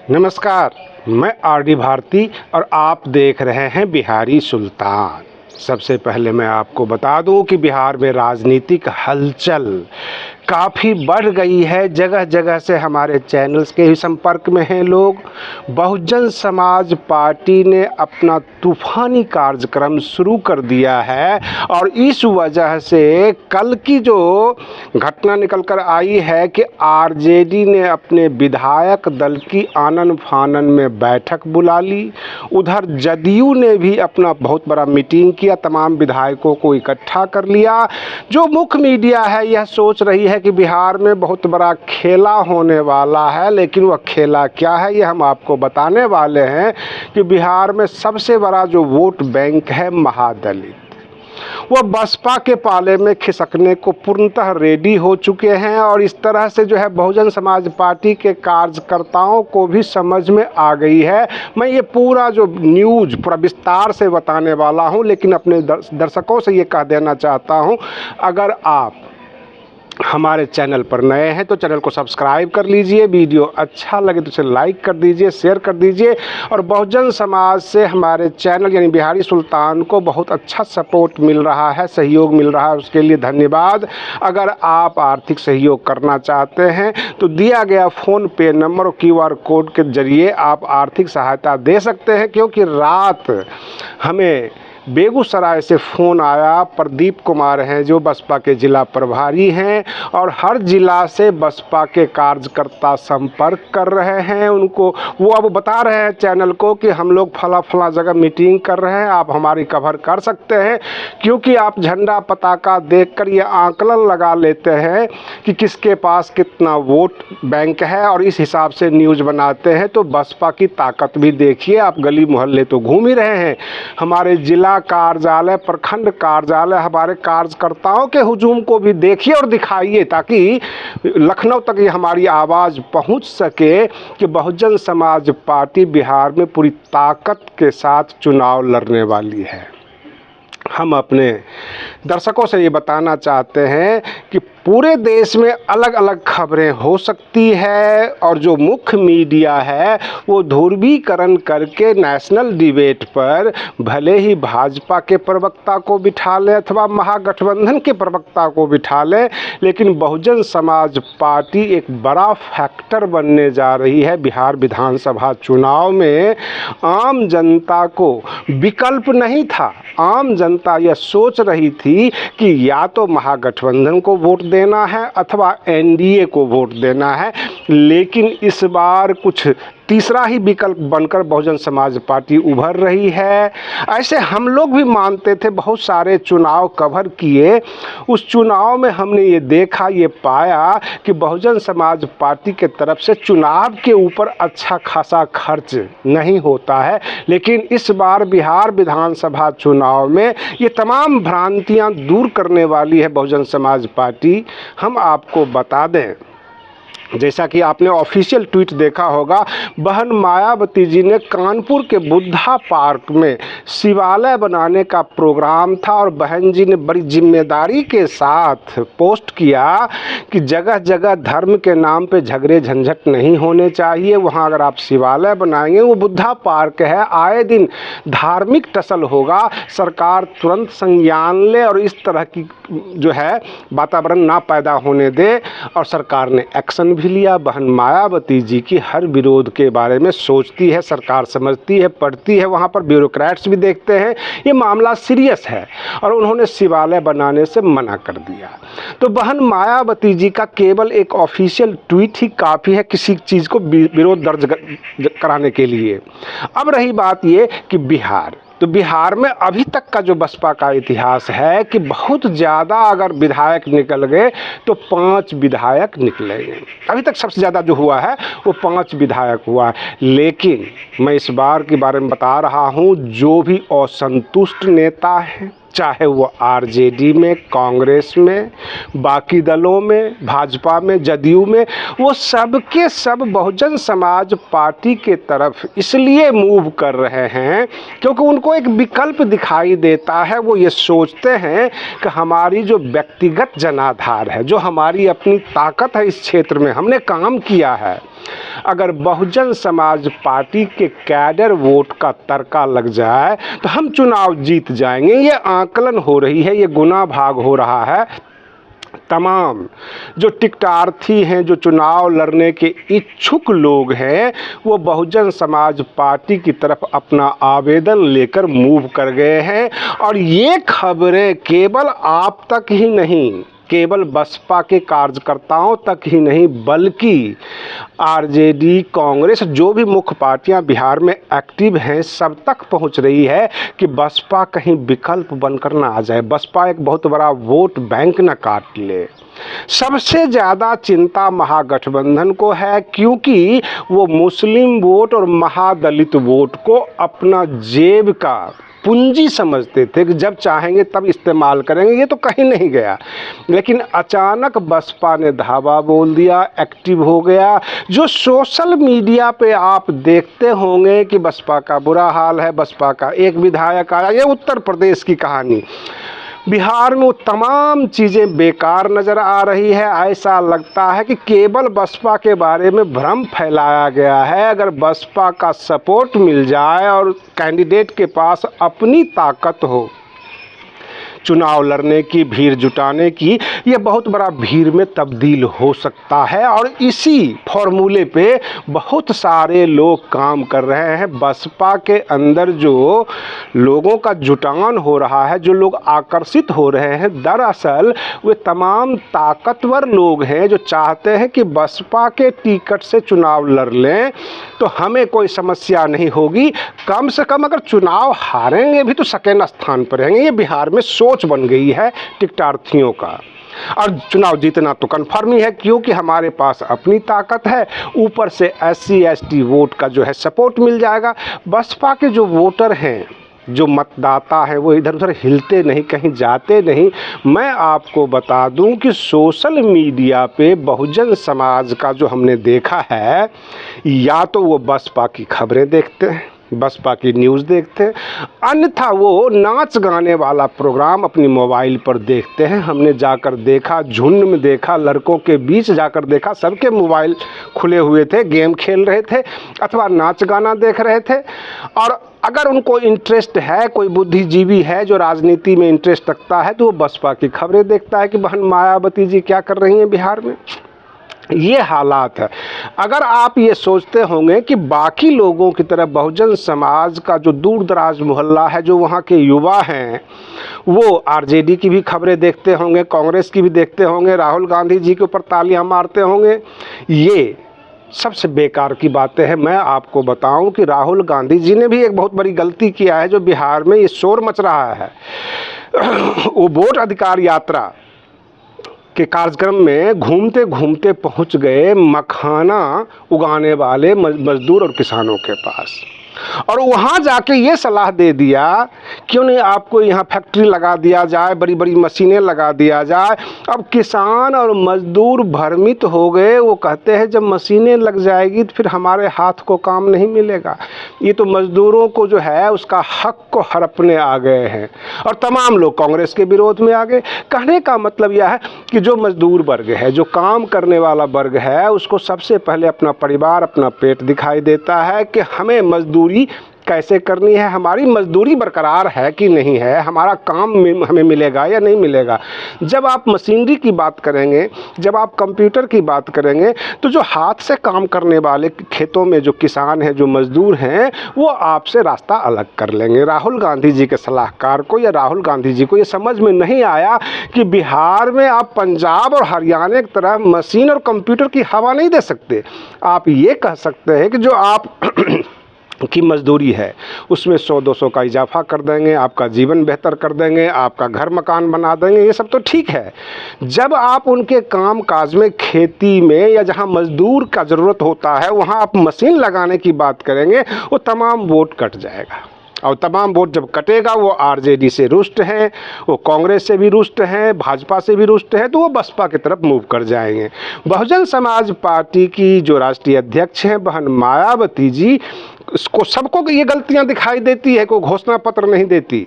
नमस्कार, मैं आरडी भारती और आप देख रहे हैं बिहारी सुल्तान। सबसे पहले मैं आपको बता दूं कि बिहार में राजनीतिक हलचल काफ़ी बढ़ गई है। जगह जगह से हमारे चैनल्स के भी संपर्क में हैं लोग। बहुजन समाज पार्टी ने अपना तूफानी कार्यक्रम शुरू कर दिया है और इस वजह से कल की जो घटना निकल कर आई है कि आरजेडी ने अपने विधायक दल की आनन फानन में बैठक बुला ली। उधर जदयू ने भी अपना बहुत बड़ा मीटिंग किया, तमाम विधायकों को इकट्ठा कर लिया। जो मुख्य मीडिया है यह सोच रही है कि बिहार में बहुत बड़ा खेला होने वाला है, लेकिन वह खेला क्या है ये हम आपको बताने वाले हैं कि बिहार में सबसे बड़ा जो वोट बैंक है महादलित, वो बसपा के पाले में खिसकने को पूर्णतः रेडी हो चुके हैं। और इस तरह से जो है बहुजन समाज पार्टी के कार्यकर्ताओं को भी समझ में आ गई है। मैं ये पूरा जो न्यूज़ पूरा विस्तार से बताने वाला हूँ, लेकिन अपने दर्शकों से ये कह देना चाहता हूँ, अगर आप हमारे चैनल पर नए हैं तो चैनल को सब्सक्राइब कर लीजिए। वीडियो अच्छा लगे तो उसे लाइक कर दीजिए, शेयर कर दीजिए। और बहुजन समाज से हमारे चैनल यानी बिहारी सुल्तान को बहुत अच्छा सपोर्ट मिल रहा है, सहयोग मिल रहा है, उसके लिए धन्यवाद। अगर आप आर्थिक सहयोग करना चाहते हैं तो दिया गया फ़ोन पे नंबर और QR कोड के ज़रिए आप आर्थिक सहायता दे सकते हैं। क्योंकि रात हमें बेगूसराय से फ़ोन आया, प्रदीप कुमार हैं जो बसपा के ज़िला प्रभारी हैं, और हर ज़िला से बसपा के कार्यकर्ता संपर्क कर रहे हैं उनको। वो अब बता रहे हैं चैनल को कि हम लोग फला जगह मीटिंग कर रहे हैं, आप हमारी कवर कर सकते हैं। क्योंकि आप झंडा पताका देखकर ये आकलन लगा लेते हैं कि किसके पास कितना वोट बैंक है और इस हिसाब से न्यूज़ बनाते हैं। तो बसपा की ताकत भी देखिए, आप गली मोहल्ले तो घूम ही रहे हैं। हमारे ज़िला कार्यालय, प्रखंड कार्यालय, हमारे कार्यकर्ताओं के हुजूम को भी देखिए और दिखाइए, ताकि लखनऊ तक ये हमारी आवाज़ पहुंच सके कि बहुजन समाज पार्टी बिहार में पूरी ताकत के साथ चुनाव लड़ने वाली है। हम अपने दर्शकों से ये बताना चाहते हैं कि पूरे देश में अलग अलग खबरें हो सकती है, और जो मुख्य मीडिया है वो ध्रुवीकरण करके नेशनल डिबेट पर भले ही भाजपा के प्रवक्ता को बिठा ले अथवा महागठबंधन के प्रवक्ता को बिठा ले, लेकिन बहुजन समाज पार्टी एक बड़ा फैक्टर बनने जा रही है बिहार विधानसभा चुनाव में। आम जनता को विकल्प नहीं था, आम जनता यह सोच रही थी कि या तो महागठबंधन को वोट देना है अथवा NDA को वोट देना है, लेकिन इस बार कुछ तीसरा ही विकल्प बनकर बहुजन समाज पार्टी उभर रही है। ऐसे हम लोग भी मानते थे, बहुत सारे चुनाव कवर किए, उस चुनाव में हमने ये देखा, ये पाया कि बहुजन समाज पार्टी के तरफ से चुनाव के ऊपर अच्छा खासा खर्च नहीं होता है। लेकिन इस बार बिहार विधानसभा चुनाव में ये तमाम भ्रांतियां दूर करने वाली है बहुजन समाज पार्टी। हम आपको बता दें, जैसा कि आपने ऑफिशियल ट्वीट देखा होगा, बहन मायावती जी ने कानपुर के बुद्धा पार्क में शिवालय बनाने का प्रोग्राम था, और बहन जी ने बड़ी जिम्मेदारी के साथ पोस्ट किया कि जगह जगह धर्म के नाम पे झगड़े झंझट नहीं होने चाहिए। वहाँ अगर आप शिवालय बनाएंगे, वो बुद्धा पार्क है, आए दिन धार्मिक टसल होगा, सरकार तुरंत संज्ञान ले और इस तरह की जो है वातावरण ना पैदा होने दे। और सरकार ने एक्शन भी लिया। बहन मायावती जी की हर विरोध के बारे में सोचती है, सरकार समझती है, पढ़ती है, वहाँ पर ब्यूरोक्रेट्स भी देखते हैं ये मामला सीरियस है, और उन्होंने शिवालय बनाने से मना कर दिया। तो बहन मायावती जी का केवल एक ऑफिशियल ट्वीट ही काफ़ी है किसी चीज़ को विरोध दर्ज कराने के लिए। अब रही बात ये कि बिहार में अभी तक का जो बसपा का इतिहास है कि बहुत ज़्यादा अगर विधायक निकल गए तो 5 विधायक निकलेंगे। अभी तक सबसे ज़्यादा जो हुआ है वो 5 विधायक हुआ है। लेकिन मैं इस बार के बारे में बता रहा हूँ, जो भी असंतुष्ट नेता हैं, चाहे वो आरजेडी में, कांग्रेस में, बाकी दलों में, भाजपा में, जदयू में, वो सब के सब बहुजन समाज पार्टी के तरफ इसलिए मूव कर रहे हैं क्योंकि उनको एक विकल्प दिखाई देता है। वो ये सोचते हैं कि हमारी जो व्यक्तिगत जनाधार है, जो हमारी अपनी ताकत है, इस क्षेत्र में हमने काम किया है, अगर बहुजन समाज पार्टी के कैडर वोट का तड़का लग जाए तो हम चुनाव जीत जाएंगे। ये आकलन हो रही है, ये गुना भाग हो रहा है। तमाम जो टिकटार्थी हैं, जो चुनाव लड़ने के इच्छुक लोग हैं, वो बहुजन समाज पार्टी की तरफ अपना आवेदन लेकर मूव कर गए हैं। और ये खबरें केवल आप तक ही नहीं, केवल बसपा के कार्यकर्ताओं तक ही नहीं, बल्कि आरजेडी, कांग्रेस, जो भी मुख्य पार्टियां बिहार में एक्टिव हैं, सब तक पहुंच रही है कि बसपा कहीं विकल्प बनकर ना आ जाए, बसपा एक बहुत बड़ा वोट बैंक ना काट ले। सबसे ज़्यादा चिंता महागठबंधन को है, क्योंकि वो मुस्लिम वोट और महादलित वोट को अपना जेब का पूंजी समझते थे कि जब चाहेंगे तब इस्तेमाल करेंगे। ये तो कहीं नहीं गया, लेकिन अचानक बसपा ने धावा बोल दिया, एक्टिव हो गया। जो सोशल मीडिया पे आप देखते होंगे कि बसपा का बुरा हाल है, बसपा का एक विधायक आया, ये उत्तर प्रदेश की कहानी। बिहार में वो तमाम चीज़ें बेकार नज़र आ रही है। ऐसा लगता है कि केवल बसपा के बारे में भ्रम फैलाया गया है। अगर बसपा का सपोर्ट मिल जाए और कैंडिडेट के पास अपनी ताकत हो चुनाव लड़ने की, भीड़ जुटाने की, ये बहुत बड़ा भीड़ में तब्दील हो सकता है। और इसी फॉर्मूले पे बहुत सारे लोग काम कर रहे हैं। बसपा के अंदर जो लोगों का जुटान हो रहा है, जो लोग आकर्षित हो रहे हैं, दरअसल वे तमाम ताकतवर लोग हैं जो चाहते हैं कि बसपा के टिकट से चुनाव लड़ लें तो हमें कोई समस्या नहीं होगी। कम से कम अगर चुनाव हारेंगे भी तो सेकेंड स्थान पर रहेंगे। ये बिहार में सोच बन गई है टिकटार्थियों का। और चुनाव जीतना तो कन्फर्म ही है, क्योंकि हमारे पास अपनी ताकत है, ऊपर से SC ST वोट का जो है सपोर्ट मिल जाएगा। बसपा के जो वोटर हैं, जो मतदाता हैं, वो इधर उधर हिलते नहीं, कहीं जाते नहीं। मैं आपको बता दूं कि सोशल मीडिया पे बहुजन समाज का जो हमने देखा है, या तो वो बसपा की खबरें देखते हैं, बसपा की न्यूज़ देखते हैं, अन्यथा वो नाच गाने वाला प्रोग्राम अपनी मोबाइल पर देखते हैं। हमने जाकर देखा, झुंड में देखा, लड़कों के बीच जाकर देखा, सबके मोबाइल खुले हुए थे, गेम खेल रहे थे अथवा नाच गाना देख रहे थे। और अगर उनको इंटरेस्ट है, कोई बुद्धिजीवी है जो राजनीति में इंटरेस्ट रखता है, तो वो बसपा की खबरें देखता है कि बहन मायावती जी क्या कर रही हैं बिहार में। ये हालात है। अगर आप ये सोचते होंगे कि बाकी लोगों की तरह बहुजन समाज का जो दूर दराज मोहल्ला है, जो वहाँ के युवा हैं, वो आरजेडी की भी खबरें देखते होंगे, कांग्रेस की भी देखते होंगे, राहुल गांधी जी के ऊपर तालियां मारते होंगे, ये सबसे बेकार की बातें हैं। मैं आपको बताऊं कि राहुल गांधी जी ने भी एक बहुत बड़ी गलती किया है, जो बिहार में ये शोर मच रहा है। वो वोट अधिकार यात्रा के कार्यक्रम में घूमते घूमते पहुंच गए मखाना उगाने वाले मजदूर और किसानों के पास, और वहाँ जाके ये सलाह दे दिया क्यों नहीं आपको यहाँ फैक्ट्री लगा दिया जाए, बड़ी बड़ी मशीनें लगा दिया जाए। अब किसान और मजदूर भ्रमित हो गए। वो कहते हैं जब मशीनें लग जाएगी तो फिर हमारे हाथ को काम नहीं मिलेगा। ये तो मजदूरों को जो है उसका हक को हड़पने आ गए हैं, और तमाम लोग कांग्रेस के विरोध में आ गए। कहने का मतलब यह है कि जो मजदूर वर्ग है, जो काम करने वाला वर्ग है, उसको सबसे पहले अपना परिवार, अपना पेट दिखाई देता है कि हमें मजदूरी कैसे करनी है, हमारी मजदूरी बरकरार है कि नहीं है, हमारा काम हमें मिलेगा या नहीं मिलेगा। जब आप मशीनरी की बात करेंगे, जब आप कंप्यूटर की बात करेंगे, तो जो हाथ से काम करने वाले खेतों में जो किसान हैं, जो मजदूर हैं, वो आपसे रास्ता अलग कर लेंगे। राहुल गांधी जी के सलाहकार को या राहुल गांधी जी को ये समझ में नहीं आया कि बिहार में आप पंजाब और हरियाणा की तरह मशीन और कंप्यूटर की हवा नहीं दे सकते। आप ये कह सकते हैं कि जो आप की मजदूरी है उसमें 100-200 का इजाफा कर देंगे, आपका जीवन बेहतर कर देंगे, आपका घर मकान बना देंगे, ये सब तो ठीक है। जब आप उनके काम काज में, खेती में, या जहां मजदूर का ज़रूरत होता है वहां आप मशीन लगाने की बात करेंगे, वो तमाम वोट कट जाएगा। और तमाम वोट जब कटेगा, वो आरजेडी से रुष्ट हैं, वो कांग्रेस से भी रुष्ट हैं, भाजपा से भी रुष्ट हैं, तो वो बसपा की तरफ मूव कर जाएंगे। बहुजन समाज पार्टी की जो राष्ट्रीय अध्यक्ष हैं बहन मायावती जी, इसको सबको ये गलतियां दिखाई देती है, कोई घोषणा पत्र नहीं देती।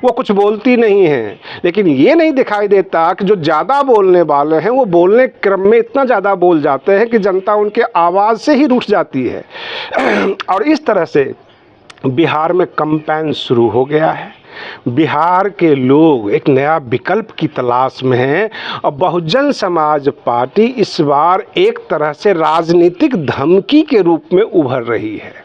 वो कुछ बोलती नहीं है, लेकिन ये नहीं दिखाई देता कि जो ज़्यादा बोलने वाले हैं वो बोलने क्रम में इतना ज़्यादा बोल जाते हैं कि जनता उनके आवाज़ से ही रूठ जाती है। और इस तरह से बिहार में कैंपेन शुरू हो गया है। बिहार के लोग एक नया विकल्प की तलाश में हैं और बहुजन समाज पार्टी इस बार एक तरह से राजनीतिक धमकी के रूप में उभर रही है।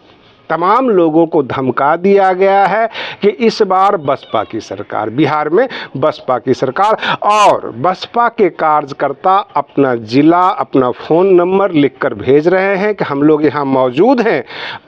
तमाम लोगों को धमका दिया गया है कि इस बार बसपा की सरकार, बिहार में बसपा की सरकार, और बसपा के कार्यकर्ता अपना ज़िला, अपना फ़ोन नंबर लिखकर भेज रहे हैं कि हम लोग यहाँ मौजूद हैं,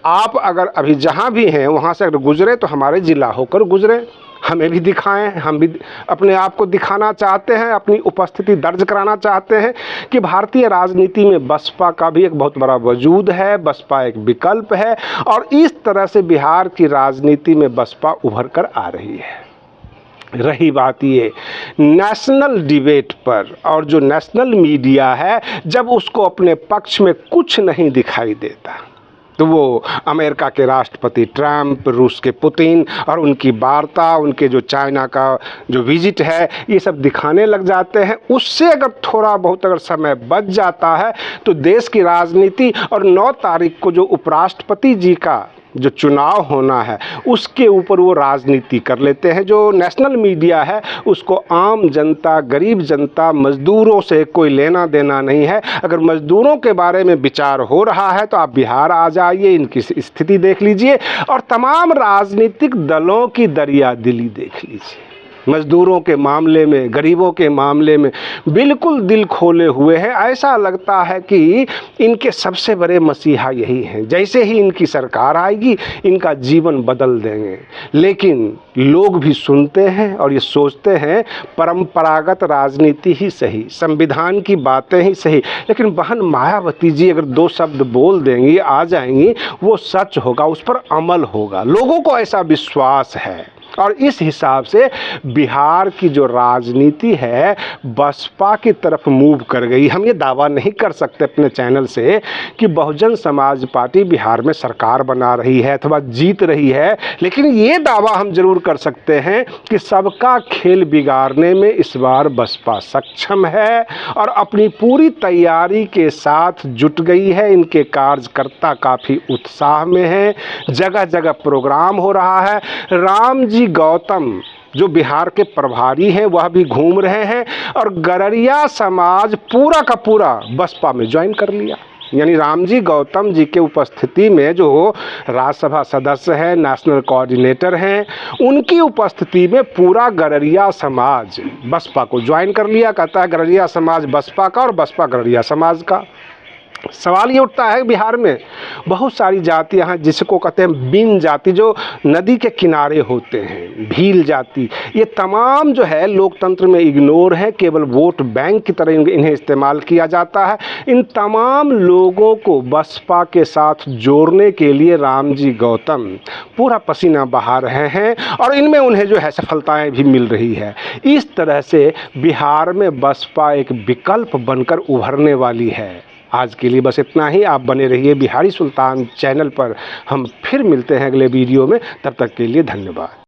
आप अगर अभी जहाँ भी हैं वहाँ से अगर गुजरे तो हमारे ज़िला होकर गुजरें, हमें भी दिखाएं, हम भी अपने आप को दिखाना चाहते हैं, अपनी उपस्थिति दर्ज कराना चाहते हैं कि भारतीय राजनीति में बसपा का भी एक बहुत बड़ा वजूद है, बसपा एक विकल्प है। और इस तरह से बिहार की राजनीति में बसपा उभर कर आ रही है। रही बात ये नेशनल डिबेट पर, और जो नेशनल मीडिया है जब उसको अपने पक्ष में कुछ नहीं दिखाई देता तो वो अमेरिका के राष्ट्रपति ट्रंप, रूस के पुतिन और उनकी वार्ता, उनके जो चाइना का जो विजिट है, ये सब दिखाने लग जाते हैं। उससे अगर थोड़ा बहुत अगर समय बच जाता है तो देश की राजनीति और 9 तारीख को जो उपराष्ट्रपति जी का जो चुनाव होना है उसके ऊपर वो राजनीति कर लेते हैं। जो नेशनल मीडिया है उसको आम जनता, गरीब जनता, मज़दूरों से कोई लेना देना नहीं है। अगर मज़दूरों के बारे में विचार हो रहा है तो आप बिहार आ जाइए, इनकी स्थिति देख लीजिए और तमाम राजनीतिक दलों की दरियादिली देख लीजिए। मज़दूरों के मामले में, गरीबों के मामले में बिल्कुल दिल खोले हुए हैं। ऐसा लगता है कि इनके सबसे बड़े मसीहा यही हैं, जैसे ही इनकी सरकार आएगी इनका जीवन बदल देंगे। लेकिन लोग भी सुनते हैं और ये सोचते हैं परंपरागत राजनीति ही सही, संविधान की बातें ही सही, लेकिन बहन मायावती जी अगर 2 शब्द बोल देंगी, आ जाएंगी, वो सच होगा, उस पर अमल होगा। लोगों को ऐसा विश्वास है। और इस हिसाब से बिहार की जो राजनीति है बसपा की तरफ मूव कर गई। हम ये दावा नहीं कर सकते अपने चैनल से कि बहुजन समाज पार्टी बिहार में सरकार बना रही है अथवा जीत रही है, लेकिन ये दावा हम जरूर कर सकते हैं कि सबका खेल बिगाड़ने में इस बार बसपा सक्षम है और अपनी पूरी तैयारी के साथ जुट गई है। इनके कार्यकर्ता काफ़ी उत्साह में हैं, जगह जगह प्रोग्राम हो रहा है। राम जी गौतम जो बिहार के प्रभारी हैं वह भी घूम रहे हैं और गररिया समाज पूरा का पूरा बसपा में ज्वाइन कर लिया। यानी रामजी गौतम जी के उपस्थिति में जो राज्यसभा सदस्य हैं, नेशनल कोऑर्डिनेटर हैं, उनकी उपस्थिति में पूरा गररिया समाज बसपा को ज्वाइन कर लिया। कहता है गररिया समाज बसपा का और बसपा गररिया समाज का। सवाल ये उठता है बिहार में बहुत सारी जातियां हैं जिसको कहते हैं बिन जाति, जो नदी के किनारे होते हैं, भील जाति, ये तमाम जो है लोकतंत्र में इग्नोर है, केवल वोट बैंक की तरह इन्हें इस्तेमाल किया जाता है। इन तमाम लोगों को बसपा के साथ जोड़ने के लिए रामजी गौतम पूरा पसीना बहा रहे हैं और इनमें उन्हें जो है सफलताएं भी मिल रही है। इस तरह से बिहार में बसपा एक विकल्प बनकर उभरने वाली है। आज के लिए बस इतना ही। आप बने रहिए बिहारी सुल्तान चैनल पर। हम फिर मिलते हैं अगले वीडियो में, तब तक के लिए धन्यवाद।